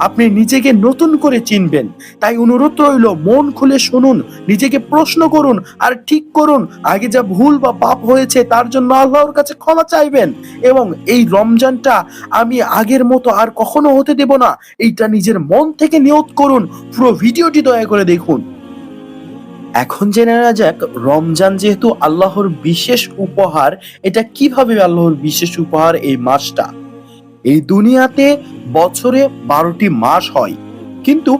আপনি নিজেকে নতুন করে চিনবেন। তাই অনুরোধ রইল, মন খুলে শুনুন, নিজেকে প্রশ্ন করুন আর ঠিক করুন। আগে যা ভুল বা পাপ হয়েছে তার জন্য আল্লাহর কাছে ক্ষমা চাইবেন এবং এই রমজানটা আমি আগের মতো আর কখনো হতে দেব না, এইটা নিজের মন থেকে নিয়ত করুন। পুরো ভিডিওটি দয়া করে দেখুন। এখন জেনে নেওয়া যাক, রমজান যেহেতু আল্লাহর বিশেষ উপহার, এটা কিভাবে আল্লাহর বিশেষ উপহার এই মাসটা। এই দুনিয়াতে বছরে 12টি মাস হয়, কিন্তু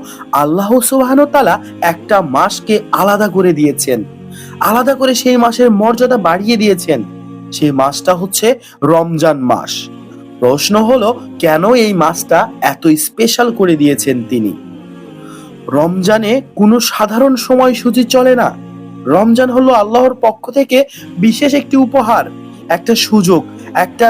আল্লাহ সুবহানাহু ওয়া তাআলা একটা মাসকে আলাদা করে দিয়েছেন, আলাদা করে সেই মাসের মর্যাদা বাড়িয়ে দিয়েছেন। সেই মাসটা হচ্ছে রমজান মাস। প্রশ্ন হলো, কেন এই মাসটা এত স্পেশাল করে দিয়েছেন তিনি? রমজানে কোনো সাধারণ সময়সূচি চলে না। রমজান হলো আল্লাহর পক্ষ থেকে বিশেষ একটি উপহার, একটা সুযোগ, একটা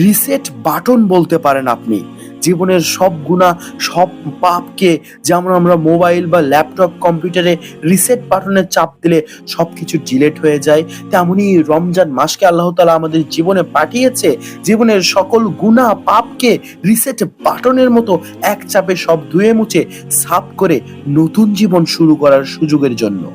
রিসেট বাটন বলতে পারেন আপনি। জীবনের সব গুনাহ, সব পাপকে, যেমন আমরা মোবাইল বা ল্যাপটপ কম্পিউটারে রিসেট বাটনে চাপ দিলে সবকিছু ডিলিট হয়ে যায়, তেমনি রমজান মাসকে আল্লাহ তাআলা আমাদের জীবনে পাঠিয়েছে জীবনের সকল গুনাহ পাপকে রিসেট বাটনের মতো এক চাপে সব ধুয়ে মুছে সাফ করে নতুন জীবন শুরু করার সুযোগের জন্য।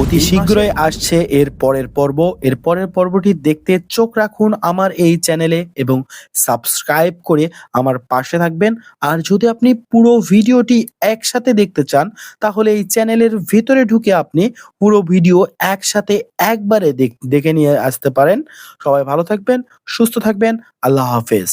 অতি শীঘ্রই আসছে এর পরের পর্ব। এর পরের পর্বটি দেখতে চোখ রাখুন আমার এই চ্যানেলে এবং সাবস্ক্রাইব করে আমার পাশে থাকবেন। আর যদি আপনি পুরো ভিডিওটি একসাথে দেখতে চান, তাহলে এই চ্যানেলের ভেতরে ঢুকে আপনি পুরো ভিডিও একসাথে একবারে দেখে নিয়ে আসতে পারেন। সবাই ভালো থাকবেন, সুস্থ থাকবেন। আল্লাহ হাফেজ।